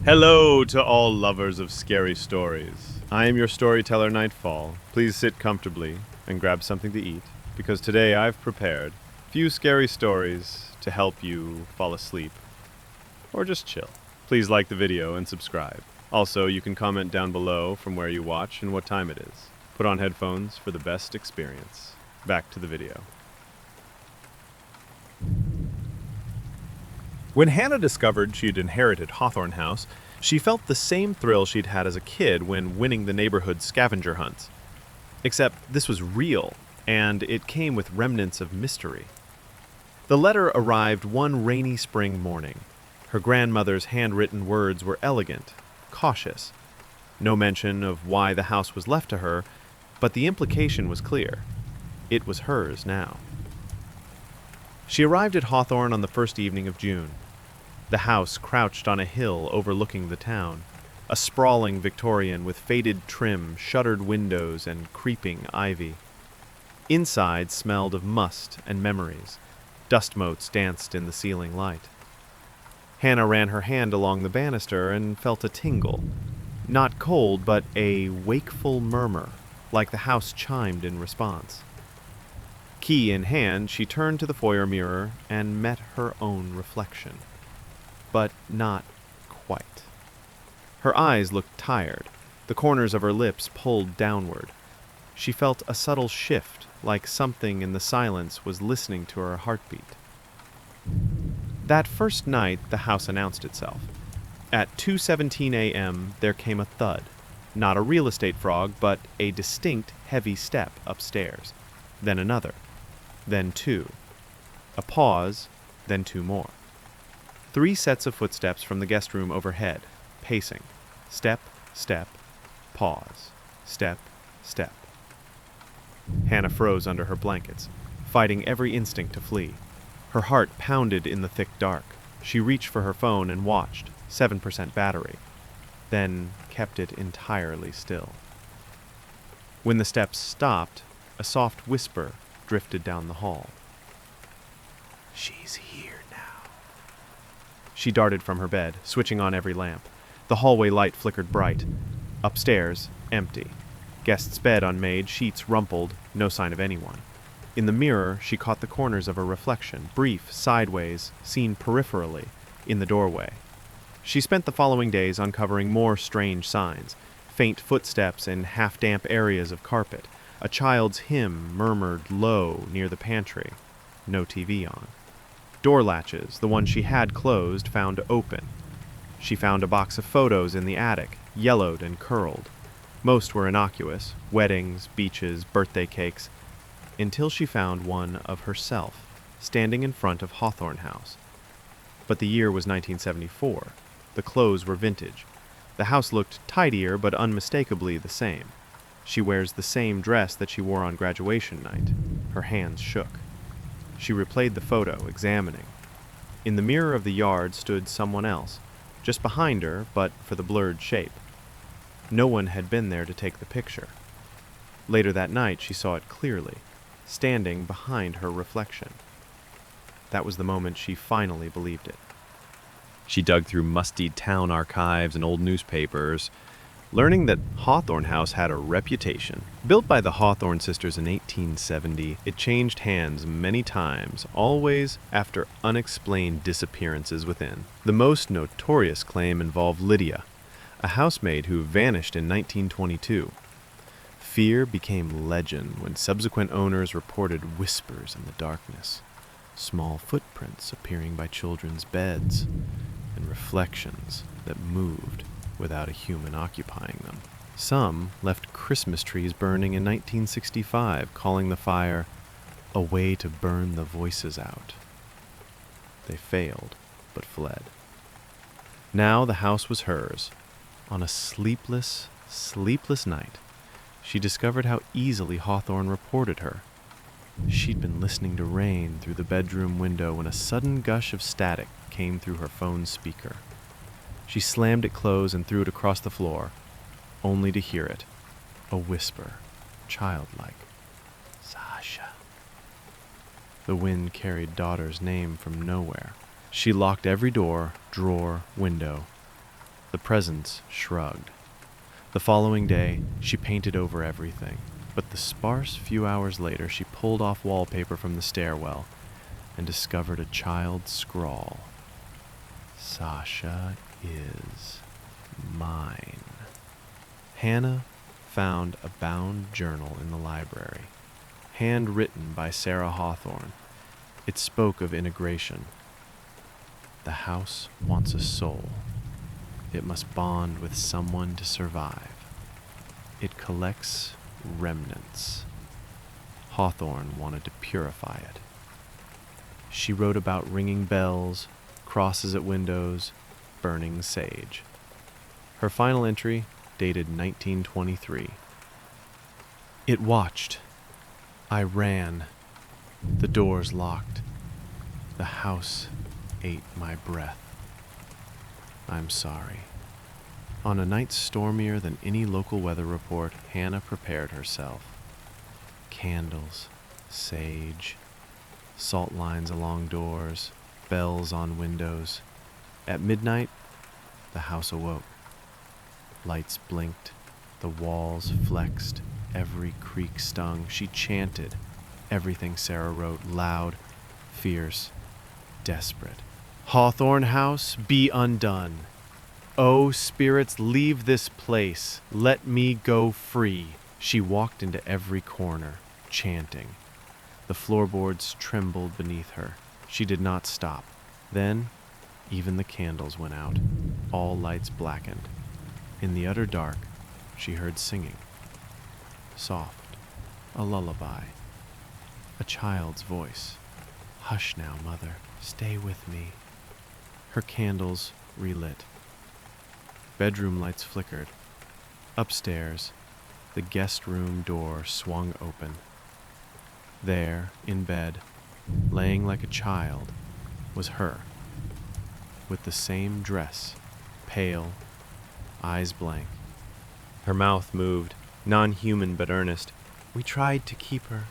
Hello to all lovers of scary stories. I am your storyteller, Nightfall. Please sit comfortably and grab something to eat, because today I've prepared a few scary stories to help you fall asleep or just chill. Please like the video and subscribe. Also, you can comment down below from where you watch and what time it is. Put on headphones for the best experience. Back to the video. When Hannah discovered she'd inherited Hawthorne House, she felt the same thrill she'd had as a kid when winning the neighborhood scavenger hunts. Except this was real, and it came with remnants of mystery. The letter arrived one rainy spring morning. Her grandmother's handwritten words were elegant, cautious. No mention of why the house was left to her, but the implication was clear. It was hers now. She arrived at Hawthorne on the first evening of June. The house crouched on a hill overlooking the town, a sprawling Victorian with faded trim, shuttered windows, and creeping ivy. Inside smelled of must and memories. Dust motes danced in the ceiling light. Hannah ran her hand along the banister and felt a tingle. Not cold, but a wakeful murmur, like the house chimed in response. Key in hand, she turned to the foyer mirror and met her own reflection. But not quite. Her eyes looked tired, the corners of her lips pulled downward. She felt a subtle shift, like something in the silence was listening to her heartbeat. That first night, the house announced itself. At 2:17 a.m., there came a thud. Not a real estate frog, but a distinct, heavy step upstairs. Then another. Then two. A pause, then two more. 3 sets of footsteps from the guest room overhead, pacing. Step, step, pause. Step, step. Hannah froze under her blankets, fighting every instinct to flee. Her heart pounded in the thick dark. She reached for her phone and watched, 7% battery, then kept it entirely still. When the steps stopped, a soft whisper drifted down the hall. "She's here now." She darted from her bed, switching on every lamp. The hallway light flickered bright. Upstairs, empty. Guest's bed unmade, sheets rumpled, no sign of anyone. In the mirror, she caught the corners of her reflection, brief, sideways, seen peripherally, in the doorway. She spent the following days uncovering more strange signs. Faint footsteps in half-damp areas of carpet. A child's hymn murmured low near the pantry. No TV on. Door latches, the one she had closed, found open. She found a box of photos in the attic, yellowed and curled. Most were innocuous, weddings, beaches, birthday cakes, until she found one of herself, standing in front of Hawthorne House. But the year was 1974. The clothes were vintage. The house looked tidier, but unmistakably the same. She wears the same dress that she wore on graduation night. Her hands shook. She replayed the photo, examining. In the mirror of the yard stood someone else, just behind her, but for the blurred shape. No one had been there to take the picture. Later that night, she saw it clearly, standing behind her reflection. That was the moment she finally believed it. She dug through musty town archives and old newspapers, learning that Hawthorne House had a reputation. Built by the Hawthorne sisters in 1870, it changed hands many times, always after unexplained disappearances within. The most notorious claim involved Lydia, a housemaid who vanished in 1922. Fear became legend when subsequent owners reported whispers in the darkness, small footprints appearing by children's beds, and reflections that moved without a human occupying them. Some left Christmas trees burning in 1965, calling the fire a way to burn the voices out. They failed, but fled. Now the house was hers. On a sleepless night, she discovered how easily Hawthorne reported her. She'd been listening to rain through the bedroom window when a sudden gush of static came through her phone's speaker. She slammed it closed and threw it across the floor, only to hear it, a whisper, childlike. "Sasha." The wind carried daughter's name from nowhere. She locked every door, drawer, window. The presence shrugged. The following day, she painted over everything, but the sparse few hours later, she pulled off wallpaper from the stairwell and discovered a child's scrawl. Sasha is mine. Hannah found a bound journal in the library, handwritten by Sarah Hawthorne. It spoke of integration. The house wants a soul. It must bond with someone to survive. It collects remnants. Hawthorne wanted to purify it. She wrote about ringing bells, crosses at windows, burning sage. Her final entry, dated 1923. It watched. I ran. The doors locked. The house ate my breath. I'm sorry. On a night stormier than any local weather report, Hannah prepared herself. Candles, sage, salt lines along doors, bells on windows. At midnight, the house awoke. Lights blinked, the walls flexed, every creak stung. She chanted everything Sarah wrote, loud, fierce, desperate. Hawthorne House, be undone. O spirits, leave this place. Let me go free. She walked into every corner, chanting. The floorboards trembled beneath her. She did not stop. Then, even the candles went out. All lights blackened. In the utter dark, she heard singing. Soft, a lullaby. A child's voice. Hush now, mother. Stay with me. Her candles relit. Bedroom lights flickered. Upstairs, the guest room door swung open. There, in bed, laying like a child, was her, with the same dress, pale, eyes blank. Her mouth moved, non-human but earnest. We tried to keep her.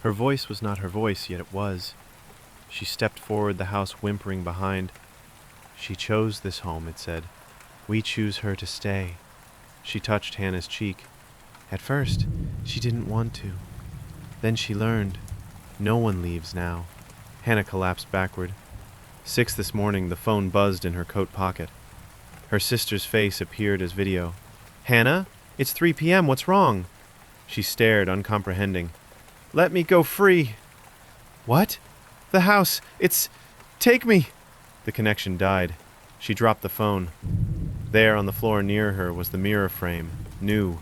Her voice was not her voice, yet it was. She stepped forward, the house whimpering behind. She chose this home, it said. We choose her to stay. She touched Hannah's cheek. At first, she didn't want to. Then she learned. No one leaves now. Hannah collapsed backward. 6 this morning, the phone buzzed in her coat pocket. Her sister's face appeared as video. Hannah, it's 3 p.m. What's wrong? She stared, uncomprehending. Let me go free. What? The house. It's... Take me. The connection died. She dropped the phone. There on the floor near her was the mirror frame, new,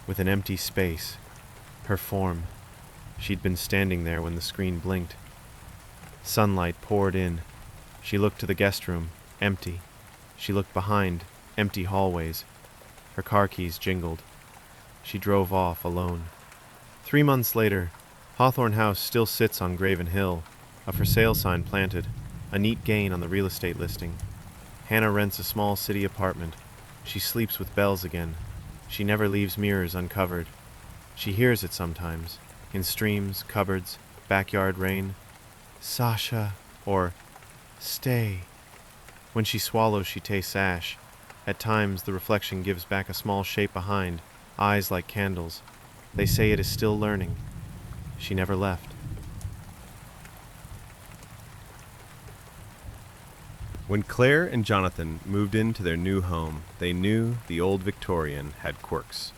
with an empty space. Her form. She'd been standing there when the screen blinked. Sunlight poured in. She looked to the guest room, empty. She looked behind, empty hallways. Her car keys jingled. She drove off alone. 3 months later, Hawthorne House still sits on Graven Hill, a for sale sign planted, a neat gain on the real estate listing. Hannah rents a small city apartment. She sleeps with bells again. She never leaves mirrors uncovered. She hears it sometimes, in streams, cupboards, backyard rain. Sasha, or stay. When she swallows, she tastes ash. At times, the reflection gives back a small shape behind, eyes like candles. They say it is still learning. She never left. When Claire and Jonathan moved into their new home, they knew the old Victorian had quirks,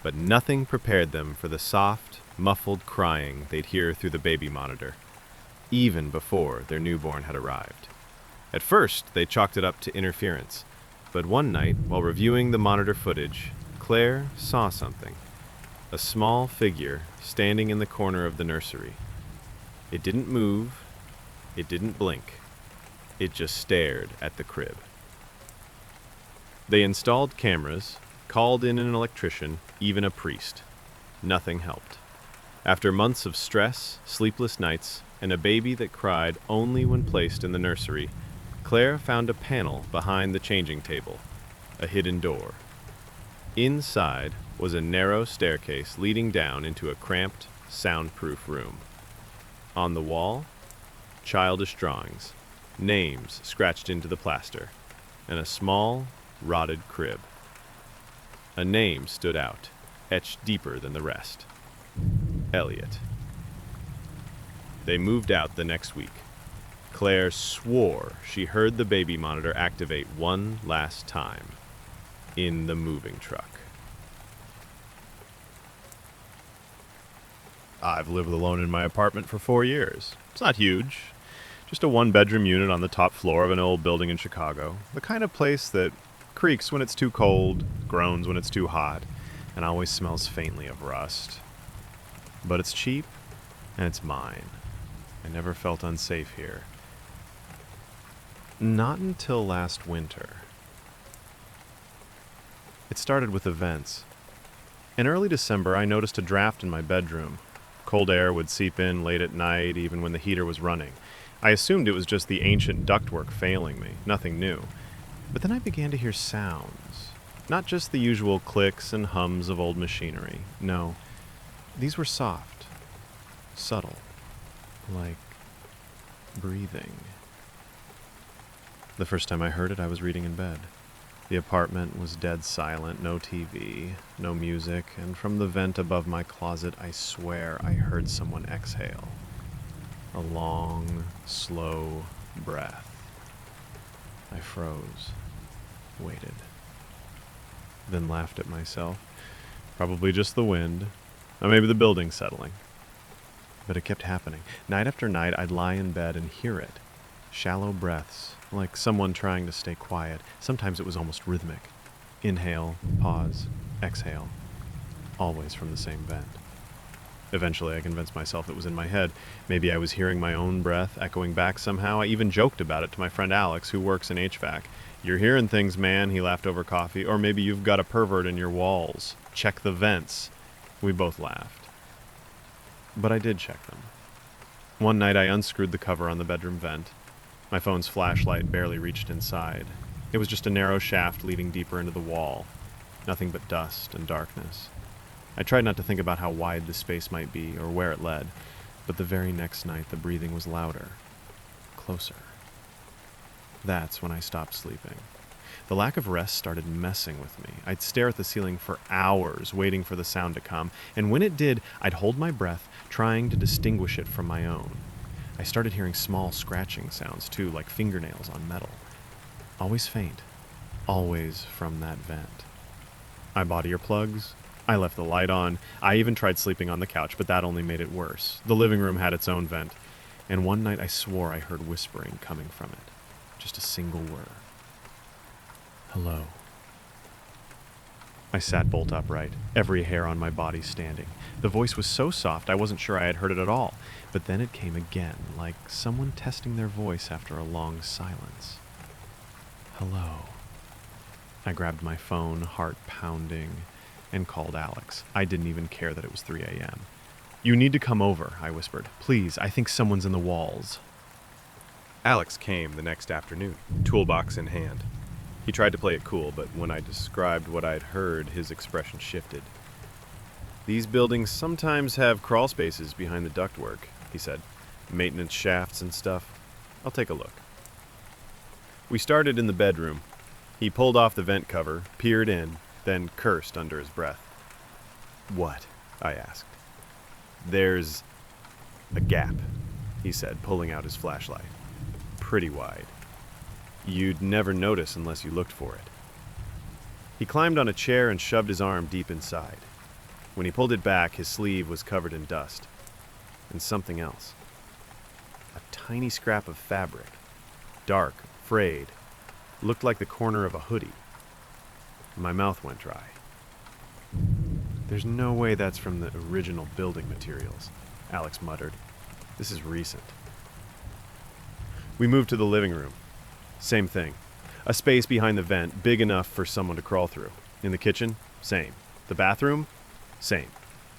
but nothing prepared them for the soft, muffled crying they'd hear through the baby monitor, even before their newborn had arrived. At first, they chalked it up to interference, but one night, while reviewing the monitor footage, Claire saw something. A small figure standing in the corner of the nursery. It didn't move. It didn't blink. It just stared at the crib. They installed cameras, called in an electrician, even a priest. Nothing helped. After months of stress, sleepless nights, and a baby that cried only when placed in the nursery, Claire found a panel behind the changing table, a hidden door. Inside was a narrow staircase leading down into a cramped, soundproof room. On the wall, childish drawings, names scratched into the plaster, and a small, rotted crib. A name stood out, etched deeper than the rest. Elliot. They moved out the next week. Claire swore she heard the baby monitor activate one last time in the moving truck. I've lived alone in my apartment for 4 years. It's not huge. Just a one-bedroom unit on the top floor of an old building in Chicago. The kind of place that creaks when it's too cold, groans when it's too hot, and always smells faintly of rust. But it's cheap, and it's mine. I never felt unsafe here. Not until last winter. It started with events. In early December, I noticed a draft in my bedroom. Cold air would seep in late at night, even when the heater was running. I assumed it was just the ancient ductwork failing me, nothing new. But then I began to hear sounds. Not just the usual clicks and hums of old machinery. No, these were soft, subtle, like breathing. The first time I heard it, I was reading in bed. The apartment was dead silent, no TV, no music, and from the vent above my closet, I swear I heard someone exhale. A long, slow breath. I froze, waited, then laughed at myself. Probably just the wind, or maybe the building settling. But it kept happening. Night after night, I'd lie in bed and hear it. Shallow breaths, like someone trying to stay quiet. Sometimes it was almost rhythmic. Inhale, pause, exhale. Always from the same vent. Eventually, I convinced myself it was in my head. Maybe I was hearing my own breath echoing back somehow. I even joked about it to my friend Alex, who works in HVAC. "You're hearing things, man," he laughed over coffee. "Or maybe you've got a pervert in your walls. Check the vents." We both laughed. But I did check them. One night, I unscrewed the cover on the bedroom vent. My phone's flashlight barely reached inside. It was just a narrow shaft leading deeper into the wall. Nothing but dust and darkness. I tried not to think about how wide the space might be or where it led, but the very next night the breathing was louder, closer. That's when I stopped sleeping. The lack of rest started messing with me. I'd stare at the ceiling for hours, waiting for the sound to come, and when it did, I'd hold my breath, trying to distinguish it from my own. I started hearing small scratching sounds, too, like fingernails on metal. Always faint. Always from that vent. I bought earplugs. I left the light on. I even tried sleeping on the couch, but that only made it worse. The living room had its own vent. And one night I swore I heard whispering coming from it. Just a single word. Hello. I sat bolt upright, every hair on my body standing. The voice was so soft I wasn't sure I had heard it at all. But then it came again, like someone testing their voice after a long silence. Hello. I grabbed my phone, heart pounding, and called Alex. I didn't even care that it was 3 a.m. "You need to come over," I whispered. "Please, I think someone's in the walls." Alex came the next afternoon, toolbox in hand. He tried to play it cool, but when I described what I'd heard, his expression shifted. "These buildings sometimes have crawl spaces behind the ductwork," he said. "Maintenance shafts and stuff. I'll take a look." We started in the bedroom. He pulled off the vent cover, peered in, then cursed under his breath. "What?" I asked. "There's a gap," he said, pulling out his flashlight. "Pretty wide. You'd never notice unless you looked for it." He climbed on a chair and shoved his arm deep inside. When he pulled it back, his sleeve was covered in dust. And something else. A tiny scrap of fabric. Dark, frayed. Looked like the corner of a hoodie. My mouth went dry. "There's no way that's from the original building materials," Alex muttered. "This is recent." We moved to the living room. Same thing. A space behind the vent, big enough for someone to crawl through. In the kitchen, same. The bathroom, same.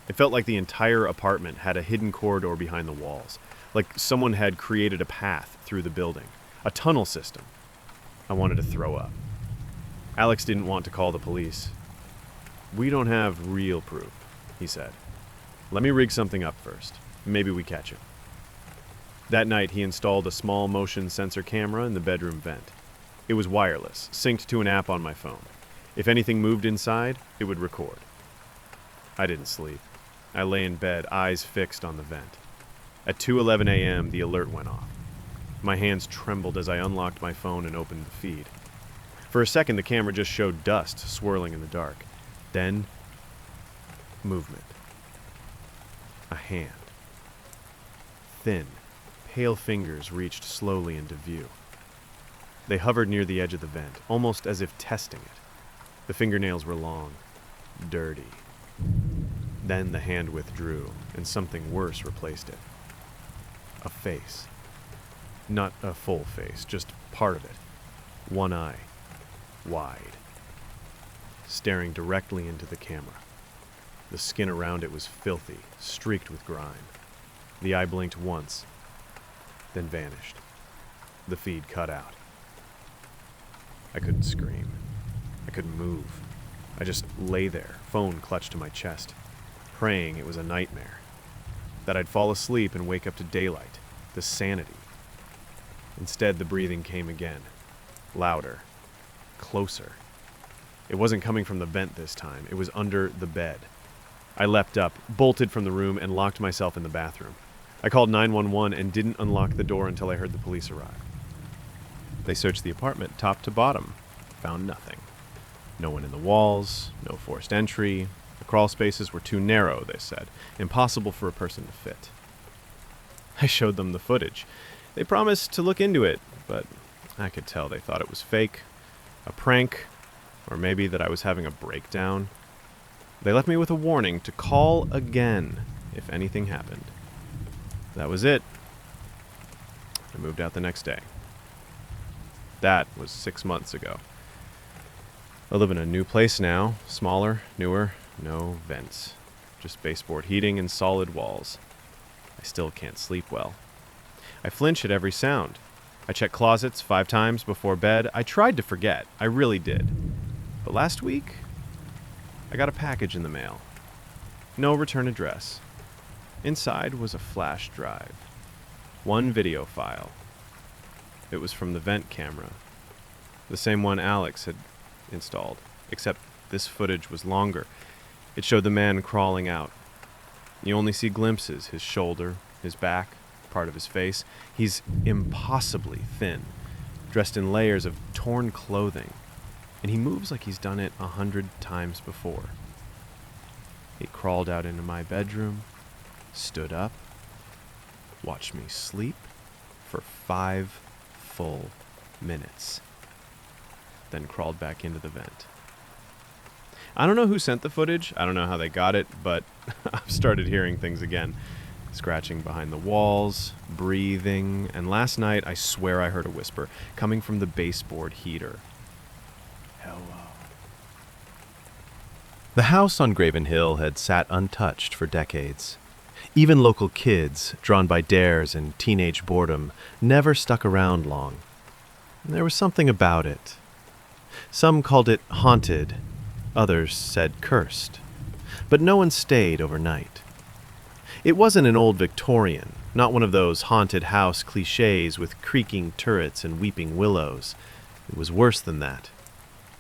It felt like the entire apartment had a hidden corridor behind the walls, like someone had created a path through the building, a tunnel system. I wanted to throw up. Alex didn't want to call the police. "We don't have real proof," he said. "Let me rig something up first. Maybe we catch him." That night, he installed a small motion sensor camera in the bedroom vent. It was wireless, synced to an app on my phone. If anything moved inside, it would record. I didn't sleep. I lay in bed, eyes fixed on the vent. At 2:11 a.m., the alert went off. My hands trembled as I unlocked my phone and opened the feed. For a second, the camera just showed dust swirling in the dark. Then, movement. A hand. Thin, pale fingers reached slowly into view. They hovered near the edge of the vent, almost as if testing it. The fingernails were long, dirty. Then the hand withdrew, and something worse replaced it. A face. Not a full face, just part of it. One eye. Wide. Staring directly into the camera. The skin around it was filthy, streaked with grime. The eye blinked once, then vanished. The feed cut out. I couldn't scream. I couldn't move. I just lay there, phone clutched to my chest, praying it was a nightmare. That I'd fall asleep and wake up to daylight, to sanity. Instead, the breathing came again. Louder. Closer. It wasn't coming from the vent this time. It was under the bed. I leapt up, bolted from the room, and locked myself in the bathroom. I called 911 and didn't unlock the door until I heard the police arrive. They searched the apartment top to bottom. Found nothing. No one in the walls, no forced entry. The crawl spaces were too narrow, they said. Impossible for a person to fit. I showed them the footage. They promised to look into it, but I could tell they thought it was fake, a prank, or maybe that I was having a breakdown. They left me with a warning to call again if anything happened. That was it. I moved out the next day. That was 6 months ago. I live in a new place now, smaller, newer, no vents. Just baseboard heating and solid walls. I still can't sleep well. I flinch at every sound. I check closets 5 times before bed. I tried to forget. I really did. But last week, I got a package in the mail. No return address. Inside was a flash drive. 1 video file. It was from the vent camera. The same one Alex had installed, except this footage was longer. It showed the man crawling out. You only see glimpses, his shoulder, his back, part of his face. He's impossibly thin, dressed in layers of torn clothing, and he moves like he's done it 100 times before. He crawled out into my bedroom, stood up, watched me sleep for 5 full minutes, then crawled back into the vent. I don't know who sent the footage, I don't know how they got it, but I've started hearing things again. Scratching behind the walls, breathing, and last night I swear I heard a whisper coming from the baseboard heater. Hello. The house on Graven Hill had sat untouched for decades. Even local kids, drawn by dares and teenage boredom, never stuck around long. There was something about it. Some called it haunted, others said cursed, but no one stayed overnight. It wasn't an old Victorian, not one of those haunted house cliches with creaking turrets and weeping willows. It was worse than that.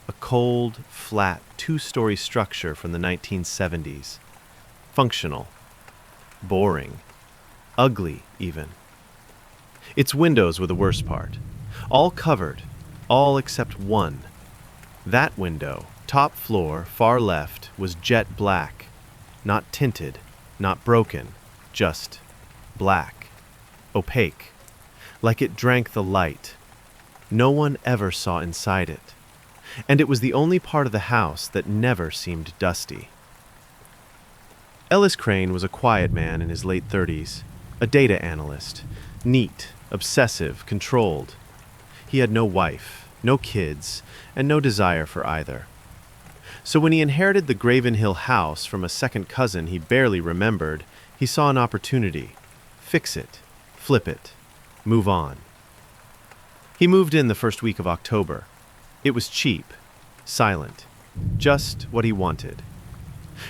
A cold, flat, 2-story structure from the 1970s. Functional. Boring. Ugly, even. Its windows were the worst part. All covered, all except one. That window, top floor, far left, was jet black. Not tinted, not broken, just black. Opaque. Like it drank the light. No one ever saw inside it. And it was the only part of the house that never seemed dusty. Ellis Crane was a quiet man in his late 30s, a data analyst, neat, obsessive, controlled. He had no wife, no kids, and no desire for either. So when he inherited the Graven Hill house from a second cousin he barely remembered, he saw an opportunity. Fix it, flip it, move on. He moved in the first week of October. It was cheap, silent, just what he wanted.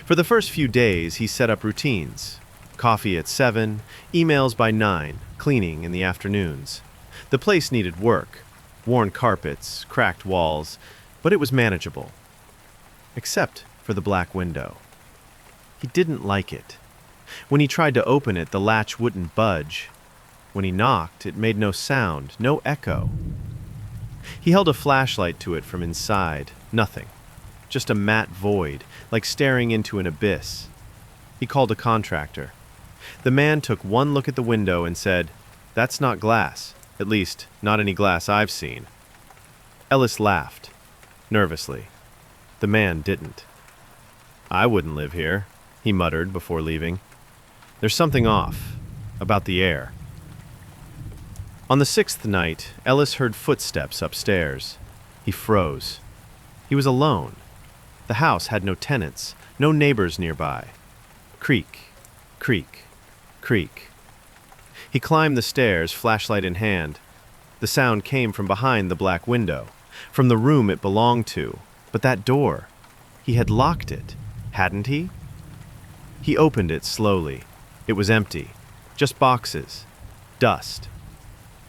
For the first few days, he set up routines. Coffee at 7, emails by 9, cleaning in the afternoons. The place needed work. worn carpets, cracked walls, but it was manageable. Except for the black window. He didn't like it. When he tried to open it, the latch wouldn't budge. When he knocked, it made no sound, no echo. He held a flashlight to it from inside. Nothing. Just a matte void, like staring into an abyss. He called a contractor. The man took one look at the window and said, "That's not glass. At least, not any glass I've seen." Ellis laughed, nervously. The man didn't. "I wouldn't live here," he muttered before leaving. "There's something off about the air." On the 6th night, Ellis heard footsteps upstairs. He froze. He was alone. The house had no tenants, no neighbors nearby. Creak, creak, creak. He climbed the stairs, flashlight in hand. The sound came from behind the black window, from the room it belonged to. But that door, he had locked it, hadn't he? He opened it slowly. It was empty. Just boxes. Dust.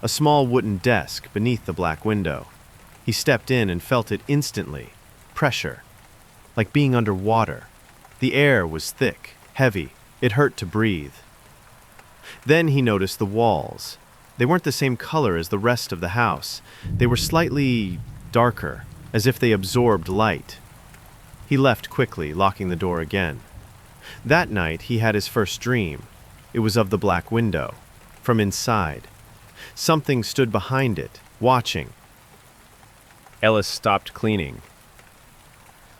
A small wooden desk beneath the black window. He stepped in and felt it instantly. Pressure. Like being under water. The air was thick, heavy. It hurt to breathe. Then he noticed the walls. They weren't the same color as the rest of the house. They were slightly darker, as if they absorbed light. He left quickly, locking the door again. That night, he had his first dream. It was of the black window, from inside. Something stood behind it, watching. Ellis stopped cleaning.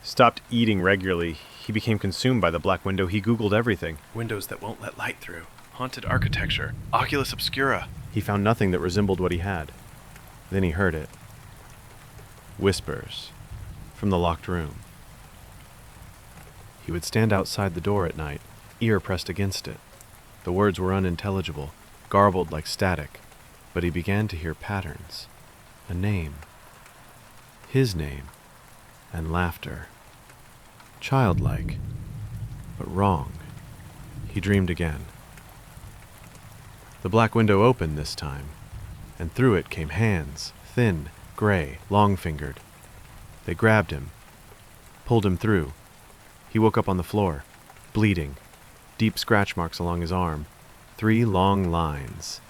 Stopped eating regularly. He became consumed by the black window. He Googled everything. Windows that won't let light through. Haunted architecture. Oculus obscura. He found nothing that resembled what he had. Then he heard it. Whispers. From the locked room. He would stand outside the door at night, ear pressed against it. The words were unintelligible, garbled like static, but he began to hear patterns. A name. His name. And laughter. Childlike, but wrong. He dreamed again. The black window opened this time, and through it came hands, thin, gray, long-fingered. They grabbed him, pulled him through. He woke up on the floor, bleeding, deep scratch marks along his arm, 3 long lines.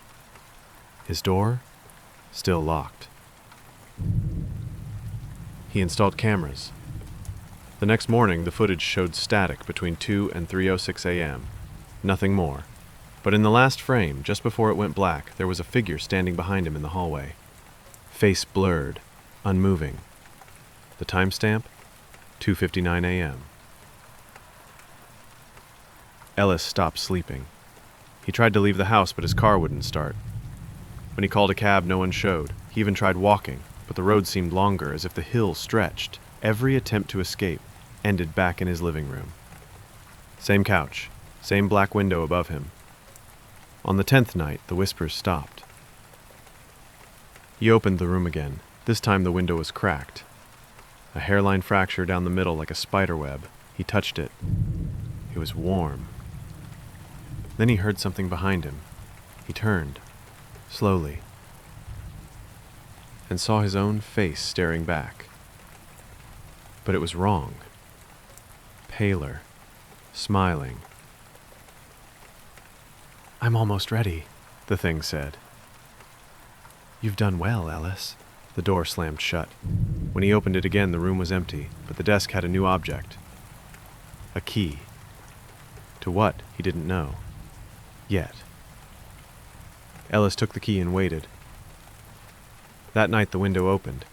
His door, still locked. He installed cameras. The next morning, the footage showed static between 2 and 3:06 a.m. Nothing more. But in the last frame, just before it went black, there was a figure standing behind him in the hallway. Face blurred, unmoving. The timestamp? 2:59 a.m. Ellis stopped sleeping. He tried to leave the house, but his car wouldn't start. When he called a cab, no one showed. He even tried walking, but the road seemed longer, as if the hill stretched. Every attempt to escape ended back in his living room. Same couch, same black window above him. On the 10th night, the whispers stopped. He opened the room again. This time the window was cracked. A hairline fracture down the middle like a spider web. He touched it. It was warm. Then he heard something behind him. He turned, slowly, and saw his own face staring back. But it was wrong. Paler, smiling. "I'm almost ready," the thing said. "You've done well, Ellis." The door slammed shut. When he opened it again, the room was empty, but the desk had a new object. A key. To what, he didn't know. Yet. Ellis took the key and waited. That night the window opened.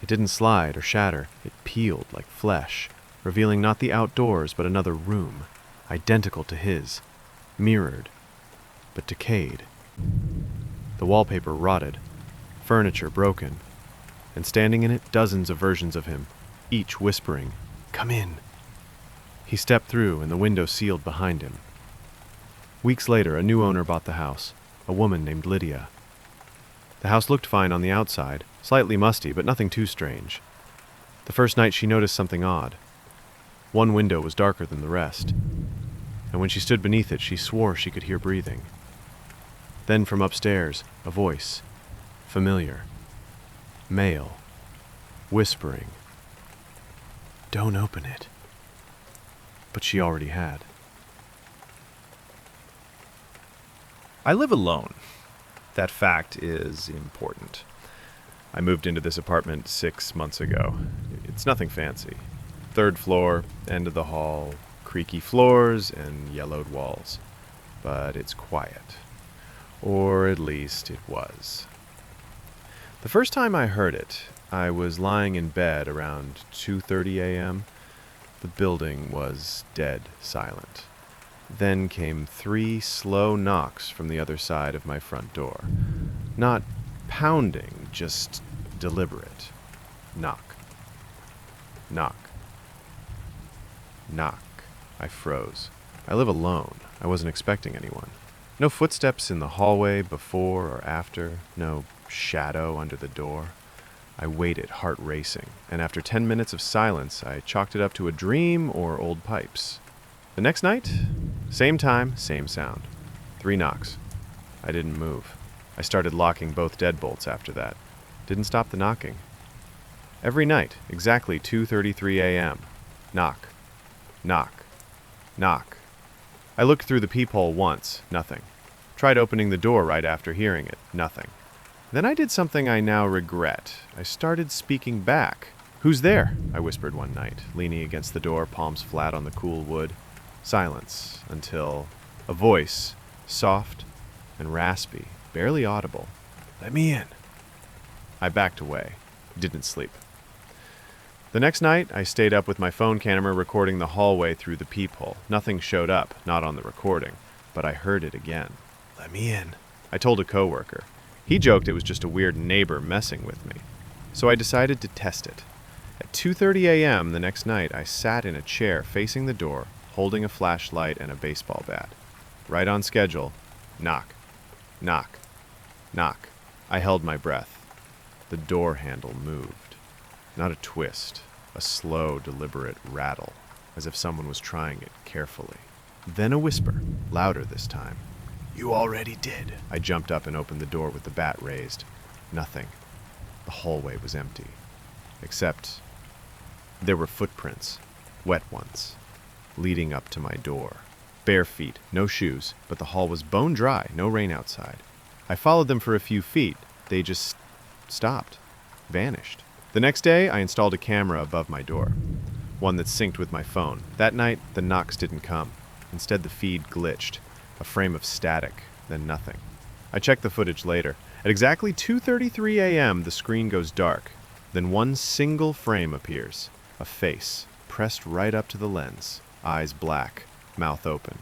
It didn't slide or shatter. It peeled like flesh, revealing not the outdoors but another room, identical to his, mirrored, but decayed. The wallpaper rotted, furniture broken, and standing in it dozens of versions of him, each whispering, "Come in." He stepped through and the window sealed behind him. Weeks later, a new owner bought the house, a woman named Lydia. The house looked fine on the outside, slightly musty, but nothing too strange. The first night she noticed something odd. One window was darker than the rest, and when she stood beneath it, she swore she could hear breathing. Then from upstairs, a voice, familiar. Male. Whispering. Don't open it. But she already had. I live alone. That fact is important. I moved into this apartment 6 months ago. It's nothing fancy. 3rd floor, end of the hall, creaky floors and yellowed walls. But it's quiet. Or at least it was. The first time I heard it, I was lying in bed around 2:30 a.m. The building was dead silent. Then came 3 slow knocks from the other side of my front door. Not pounding, just deliberate. Knock. Knock. Knock. I froze. I live alone. I wasn't expecting anyone. No footsteps in the hallway before or after. No shadow under the door. I waited, heart racing, and after 10 minutes of silence, I chalked it up to a dream or old pipes. The next night, same time, same sound. 3 knocks. I didn't move. I started locking both deadbolts after that. Didn't stop the knocking. Every night, exactly 2:33 a.m. Knock. Knock. Knock. I looked through the peephole once. Nothing. Tried opening the door right after hearing it. Nothing. Then I did something I now regret. I started speaking back. "Who's there?" I whispered one night, leaning against the door, palms flat on the cool wood. Silence until a voice, soft and raspy, barely audible. "Let me in." I backed away. Didn't sleep. The next night, I stayed up with my phone camera recording the hallway through the peephole. Nothing showed up, not on the recording, but I heard it again. "Let me in," I told a coworker. He joked it was just a weird neighbor messing with me. So I decided to test it. At 2:30 a.m. the next night, I sat in a chair facing the door, holding a flashlight and a baseball bat. Right on schedule. Knock. Knock. Knock. I held my breath. The door handle moved. Not a twist, a slow, deliberate rattle, as if someone was trying it carefully. Then a whisper, louder this time. "You already did." I jumped up and opened the door with the bat raised. Nothing. The hallway was empty. Except there were footprints, wet ones, leading up to my door. Bare feet, no shoes, but the hall was bone dry, no rain outside. I followed them for a few feet. They just stopped, vanished. The next day, I installed a camera above my door, one that synced with my phone. That night, the knocks didn't come. Instead, the feed glitched, a frame of static, then nothing. I checked the footage later. At exactly 2:33 a.m., the screen goes dark. Then one single frame appears, a face, pressed right up to the lens, eyes black, mouth open.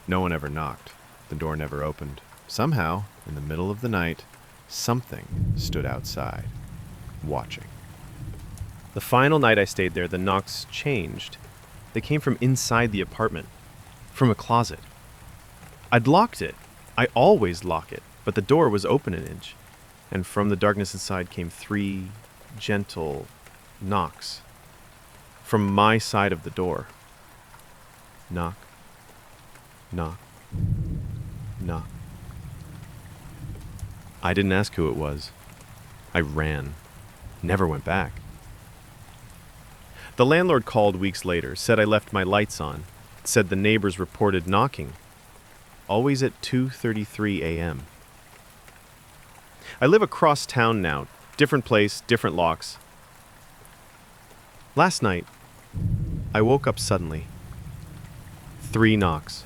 No one ever knocked. The door never opened. Somehow, in the middle of the night, something stood outside, watching. The final night I stayed there, the knocks changed. They came from inside the apartment, from a closet. I'd locked it. I always lock it, but the door was open an inch, and from the darkness inside came 3 gentle knocks. From my side of the door. Knock. Knock. Knock. I didn't ask who it was. I ran. Never went back. The landlord called weeks later, said I left my lights on, said the neighbors reported knocking. Always at 2:33 a.m. I live across town now. Different place, different locks. Last night, I woke up suddenly. 3 knocks.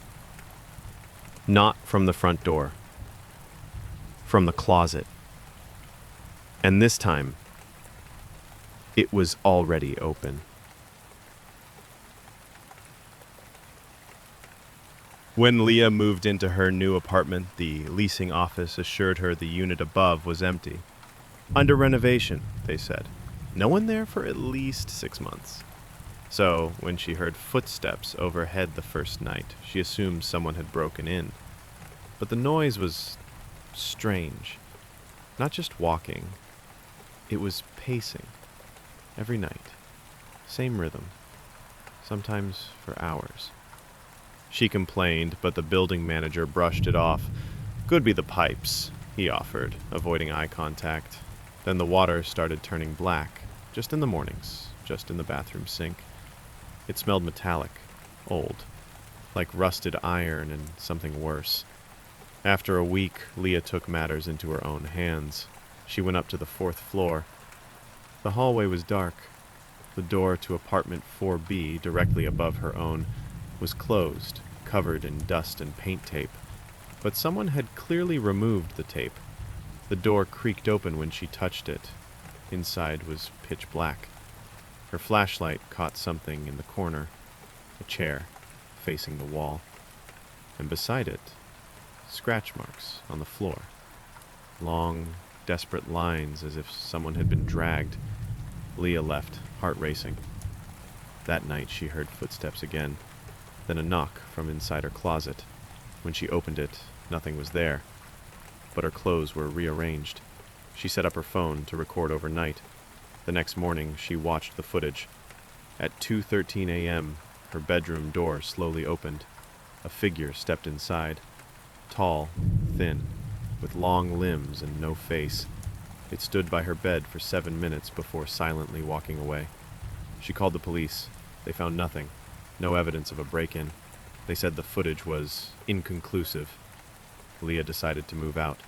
Not from the front door. From the closet. And this time, it was already open. When Leah moved into her new apartment, the leasing office assured her the unit above was empty. Under renovation, they said. No one there for at least 6 months. So, when she heard footsteps overhead the first night, she assumed someone had broken in. But the noise was strange. Not just walking. It was pacing. Every night. Same rhythm. Sometimes for hours. She complained, but the building manager brushed it off. Could be the pipes, he offered, avoiding eye contact. Then the water started turning black, just in the mornings, just in the bathroom sink. It smelled metallic, old, like rusted iron and something worse. After a week, Leah took matters into her own hands. She went up to the 4th floor. The hallway was dark. The door to apartment 4B, directly above her own, was closed, covered in dust and paint tape. But someone had clearly removed the tape. The door creaked open when she touched it. Inside was pitch black. Her flashlight caught something in the corner, a chair facing the wall, and beside it, scratch marks on the floor. Long, desperate lines as if someone had been dragged. Leah left, heart racing. That night she heard footsteps again, then a knock from inside her closet. When she opened it, nothing was there, but her clothes were rearranged. She set up her phone to record overnight. The next morning, she watched the footage. At 2:13 a.m., her bedroom door slowly opened. A figure stepped inside. Tall, thin, with long limbs and no face. It stood by her bed for 7 minutes before silently walking away. She called the police. They found nothing. No evidence of a break-in. They said the footage was inconclusive. Leah decided to move out.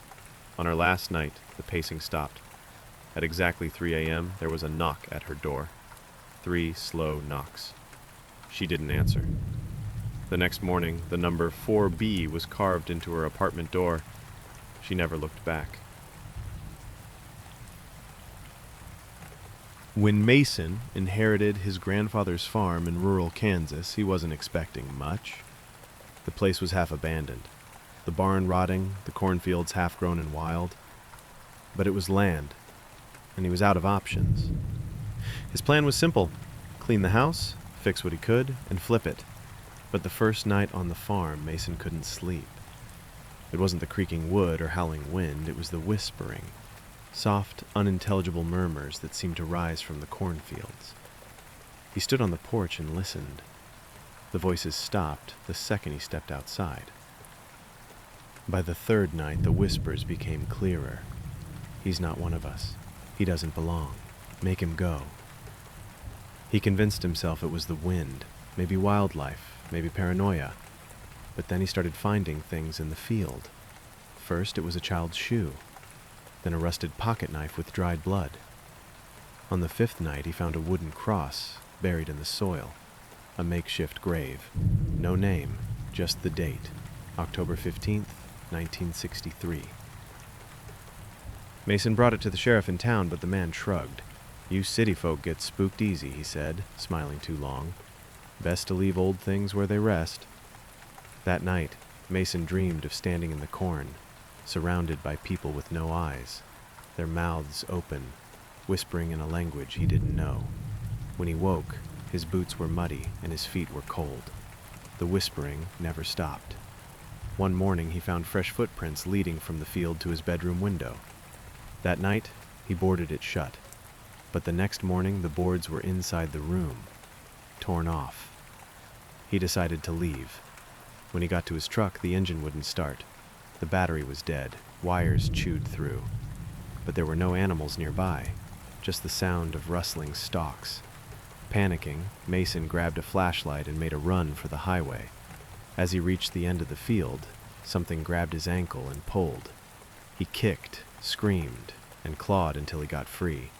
On her last night, the pacing stopped. At exactly 3 a.m., there was a knock at her door. 3 slow knocks. She didn't answer. The next morning, the number 4B was carved into her apartment door. She never looked back. When Mason inherited his grandfather's farm in rural Kansas, he wasn't expecting much. The place was half abandoned, the barn rotting, the cornfields half grown and wild. But it was land, and he was out of options. His plan was simple: clean the house, fix what he could, and flip it. But the first night on the farm, Mason couldn't sleep. It wasn't the creaking wood or howling wind, it was the whispering. Soft, unintelligible murmurs that seemed to rise from the cornfields. He stood on the porch and listened. The voices stopped the second he stepped outside. By the 3rd night, the whispers became clearer. He's not one of us. He doesn't belong. Make him go. He convinced himself it was the wind, maybe wildlife, maybe paranoia. But then he started finding things in the field. First, it was a child's shoe. Then a rusted pocket knife with dried blood. On the 5th night, he found a wooden cross buried in the soil. A makeshift grave. No name, just the date. October 15th, 1963. Mason brought it to the sheriff in town, but the man shrugged. "You city folk get spooked easy," he said, smiling too long. "Best to leave old things where they rest." That night, Mason dreamed of standing in the corn, surrounded by people with no eyes, their mouths open, whispering in a language he didn't know. When he woke, his boots were muddy and his feet were cold. The whispering never stopped. One morning, he found fresh footprints leading from the field to his bedroom window. That night, he boarded it shut. But the next morning, the boards were inside the room, torn off. He decided to leave. When he got to his truck, the engine wouldn't start. The battery was dead, wires chewed through. But there were no animals nearby, just the sound of rustling stalks. Panicking, Mason grabbed a flashlight and made a run for the highway. As he reached the end of the field, something grabbed his ankle and pulled. He kicked, screamed, and clawed until he got free.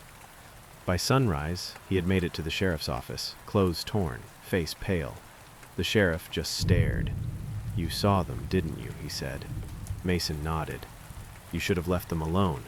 By sunrise, he had made it to the sheriff's office, clothes torn, face pale. The sheriff just stared. "You saw them, didn't you?" he said. Mason nodded. "You should have left them alone.